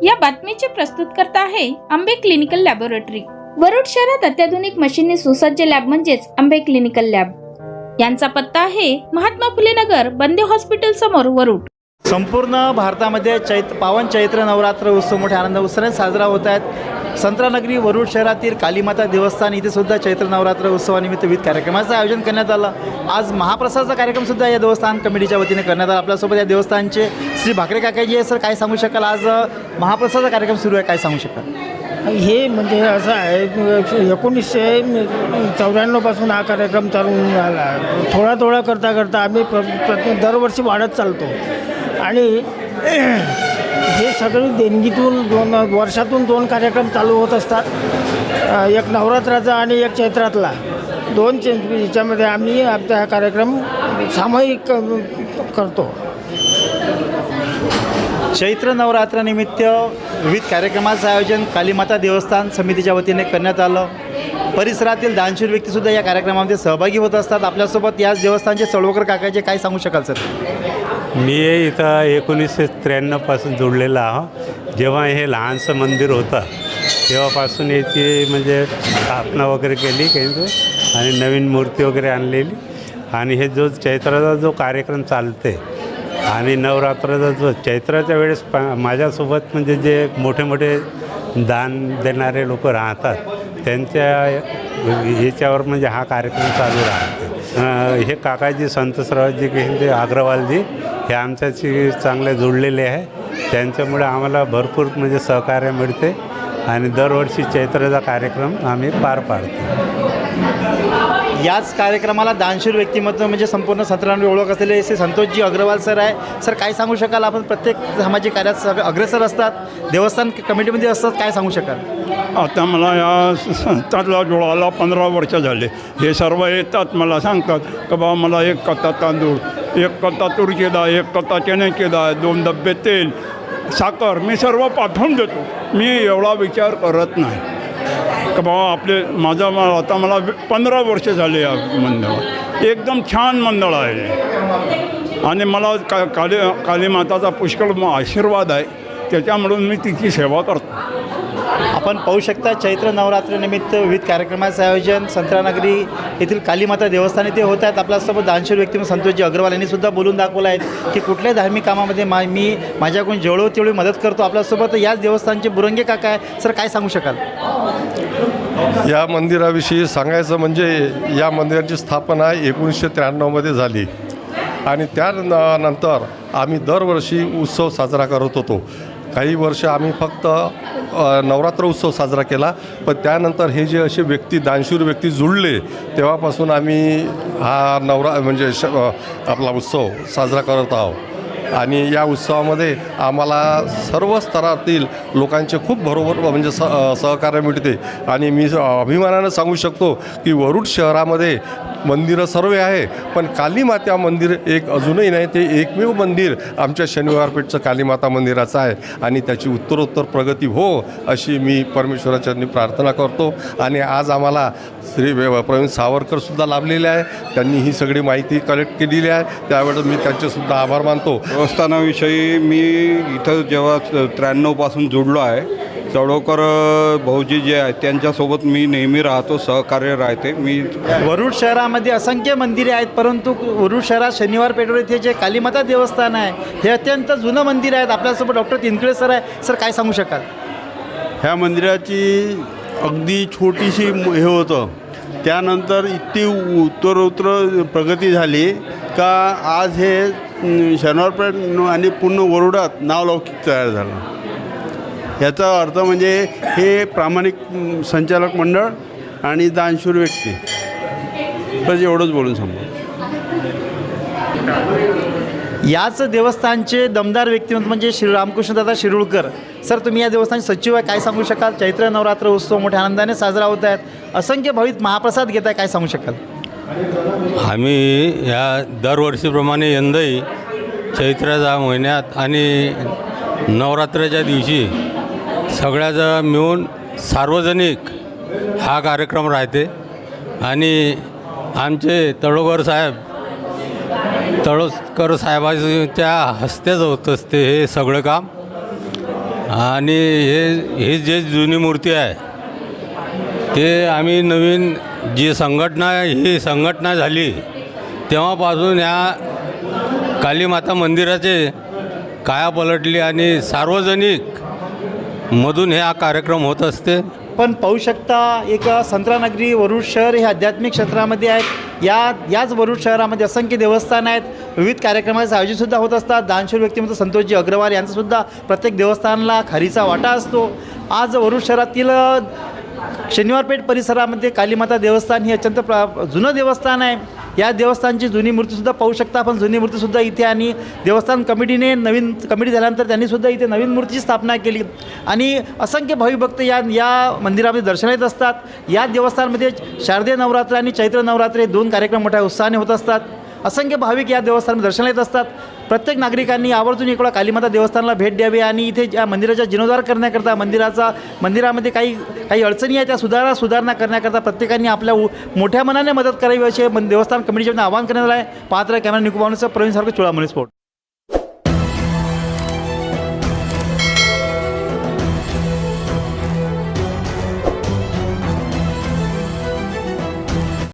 या बातमीचे प्रस्तुतकर्ता आहे आंबे क्लिनिकल लॅबोरेटरी। वरुड शहरात अत्याधुनिक मशीनने सुसज्ज लॅब म्हणजेच आंबे क्लिनिकल लॅब। यांचा पत्ता आहे महात्मा फुले नगर, बंदे हॉस्पिटल समोर, वरुड। संपूर्ण भारतामध्ये पावन चैत्र नवरात्र उत्सव मोठ्या आनंद उत्साहाने साजरा होत आहेत। संत्रानगरी वरुड शहरातील कालीमाता देवस्थान इथे सुद्धा चैत्र नवरात्र उत्सवानिमित्त विविध कार्यक्रमाचं आयोजन करण्यात आलं। आज महाप्रसादाचा कार्यक्रम सुद्धा या देवस्थान कमिटीच्या वतीने करण्यात आला। आपल्यासोबत या देवस्थानचे श्री भाकरे काकाजी आहे। सर, काय सांगू शकाल, आज महाप्रसादाचा कार्यक्रम सुरू आहे, काय सांगू शकाल? हे म्हणजे असं आहे, 1994 पासून हा कार्यक्रम चालू झाला। थोडा थोडा करता करता आम्ही दरवर्षी वाढत चालतो आणि हे सगळे देणगीतून वर्षातून 2 कार्यक्रम चालू होत असतात, एक नवरात्राचा आणि एक चैत्रातला। 2 याच्यामध्ये आम्ही आमचा हा कार्यक्रम सामायिक करतो। चैत्र नवरात्रानिमित्त विविध कार्यक्रमाचं आयोजन कालीमाता देवस्थान समितीच्या वतीने करण्यात आलं। परिसरातील दानशूर व्यक्तीसुद्धा या कार्यक्रमामध्ये सहभागी होत असतात। आपल्यासोबत याच देवस्थानचे चळवळकर काकाचे, काय सांगू शकाल सर? मी इथं 1993 पासून जोडलेला आहे। जेव्हा हे लहानसं मंदिर होतं तेव्हापासून याची म्हणजे स्थापना वगैरे केली काही आणि नवीन मूर्ती वगैरे आणलेली। आणि हे जो चैत्राचा जो कार्यक्रम चालते आणि नवरात्राचा जो चैत्राच्या वेळेस माझ्यासोबत म्हणजे जे मोठे मोठे दान देणारे लोक राहतात त्यांच्या याच्यावर म्हणजे हा कार्यक्रम चालू राहते। हे काकाजी संतसरावजी हे अग्रवालजी हे आमच्याशी चांगले जोडलेले आहे। त्यांच्यामुळे आम्हाला भरपूर म्हणजे सहकार्य मिळते आणि दरवर्षी चैत्राचा कार्यक्रम आम्ही पार पाडतो। याच कार्यक्रमाला दानशूर व्यक्तिमत्व म्हणजे संपूर्ण संत्रांवर ओळख असलेले श्री संतोषजी अग्रवाल सर आहे। सर, काय सांगू शकाल, आपण प्रत्येक सामाजिक कार्यात अग्रेसर असतात, देवस्थान कमिटीमध्ये असतात, काय सांगू शकाल? आता मला या संस्थातला जोडायला 15 वर्ष झाले। हे सर्व येतात, मला सांगतात की बाबा मला 1 कट्टा तांदूळ, 1 कट्टा तुरीची डाळ, 1 कट्टा चण्याची डाळ, 2 डब्बे तेल, साखर मी सर्व पाठवून देतो। मी एवढा विचार करत नाही की बाबा आता मला 15 वर्ष झाले या मंडळात। एकदम छान मंडळ आहे आणि मला कालीमाताचा पुष्कळ आशीर्वाद आहे, त्याच्यामुळं मी तिची सेवा करतो। आपण पाहू शकता, चैत्र नवरात्रीनिमित्त विविध कार्यक्रमाचं आयोजन संत्रानगरी येथील कालीमाता देवस्थान येथे होत आहेत। आपल्यासोबत दानशूर व्यक्ती संतोषजी अग्रवाल यांनी सुद्धा बोलून दाखवलं आहे की कुठल्याही धार्मिक कामामध्ये मी माझ्याकडून जेवढं तेवढी मदत करतो। आपल्यासोबत याच देवस्थानचे बुरंगे काका आहे। सर, काय सांगू शकाल? या मंदिराविषयी सांगायचं म्हणजे या मंदिराची स्थापना 1993 झाली आणि त्यानंतर आम्ही दरवर्षी उत्सव साजरा करत होतो। काही वर्ष आम्ही फक्त नवरात्र उत्सव साजरा केला, पण त्यानंतर हे जे असे दानशूर व्यक्ती जुळले तेव्हापासून आम्ही हा म्हणजे आपला उत्सव साजरा करत आहोत। आणि या उत्सवामध्ये आम्हाला सर्व स्तरातील लोकांचे खूप म्हणजे सहकार्य मिळते आणि मी अभिमानानं सांगू शकतो की वरुड शहरामध्ये मंदिरं सर्व आहे, पण कालीमाता मंदिर एक अजूनही नाही। ते एकमेव मंदिर आमच्या शनिवारपेठचं कालीमाता मंदिराचं आहे आणि त्याची उत्तरोत्तर प्रगती हो अशी मी परमेश्वराच्यांनी प्रार्थना करतो। आणि आज आम्हाला श्री प्रवीण सावरकरसुद्धा लाभलेले आहे, त्यांनी ही सगळी माहिती कलेक्ट केलेली आहे, त्यावेळेस मी त्यांचेसुद्धा आभार मानतो। देवस्थानाविषयी मी इथं जेव्हा 93 पासून जोडलो आहे, चळवळकर भाऊजी जे आहेत त्यांच्यासोबत मी नेहमी राहतो, सहकार्य राहते। मी वरुड शहरामध्ये असंख्य मंदिरे आहेत, परंतु वरुड शहरात शनिवार पेठवर येथे जे कालीमाता देवस्थान आहे हे अत्यंत जुनं मंदिर आहे। आपल्यासोबत डॉक्टर तिनकळे सर आहे। सर, काय सांगू शकाल? ह्या मंदिराची अगदी छोटीशी हे होतं, त्यानंतर इतकी उत्तरोत्तर प्रगती झाली का आज हे शनिवारपेठ आणि पूर्ण वरुडात नावलौकिक तयार झालं। याचा अर्थ म्हणजे हे प्रामाणिक संचालक मंडळ आणि दानशूर व्यक्ती, बस एवढंच बोलून सांगतो। याच देवस्थानचे दमदार व्यक्तिमत्व म्हणजे श्री रामकृष्णदादा शिरूळकर। सर, तुम्ही या देवस्थानचे सचिव आहे, काय सांगू शकाल? चैत्र नवरात्र उत्सव मोठ्या आनंदाने साजरा होत आहेत, असंख्य भाविक महाप्रसाद घेत आहे, काय सांगू शकाल? आम्ही या दरवर्षीप्रमाणे यंदाही चैत्राच्या महिन्यात आणि नवरात्राच्या दिवशी सगळ्याजण मिळून सार्वजनिक हा कार्यक्रम राहते आणि आमचे तळोगर साहेबांच्या हस्तेच होत असते हे सगळं काम। आणि हे जे जुनी मूर्ती आहे ते आम्ही नवीन जी संघटना झाली तेव्हापासून ह्या कालीमाता मंदिराचे काया पलटली आणि सार्वजनिक मधून हा कार्यक्रम होत असते. पण पाहू शकता एक संत्रानगरी वरुड शहर हे आध्यात्मिक क्षेत्रामध्ये आहेत. याच वरुड शहरामध्ये असंख्य देवस्थान आहेत. विविध कार्यक्रमाचे आयोजनसुद्धा होत असतात. दानशूर व्यक्तिमत्व संतोषजी अग्रवाल यांचासुद्धा प्रत्येक देवस्थानाला खारीचा वाटा असतो. आज वरुड शहरातील शनिवारपेठ परिसरामध्ये कालीमाता देवस्थान हे अत्यंत जुनं देवस्थान आहे. या देवस्थानची जुनी मूर्तीसुद्धा पाहू शकता आपण. जुनी मूर्तीसुद्धा इथे आणि देवस्थान कमिटीने नवीन कमिटी झाल्यानंतर त्यांनीसुद्धा इथे नवीन मूर्तीची स्थापना केली आणि असंख्य भाविक भक्त या मंदिरामध्ये दर्शनाला येत असतात. या देवस्थानामध्ये शारदीय नवरात्र आणि चैत्र नवरात्र हे 2 कार्यक्रम मोठ्या उत्साहाने होत असतात. असंख्य भाविक या देवस्थानात दर्शनाला येत असतात. प्रत्येक नागरिकांनी आवर्जून इकडं कालीमाता देवस्थानाला भेट द्यावी आणि इथे या मंदिराचा जीर्णोद्धार करण्याकरता मंदिरामध्ये काही अडचणी आहेत त्या सुधारणा करण्याकरता प्रत्येकाने आपल्या मोठ्या मनाने मदत करावी असे देवस्थान कमिटीच्या आवाहन करण्यात आलं आहे. पाहत राहा कॅमेरा निकुबावनचं प्रवीण सारखं चोळामणी स्पोर्ट.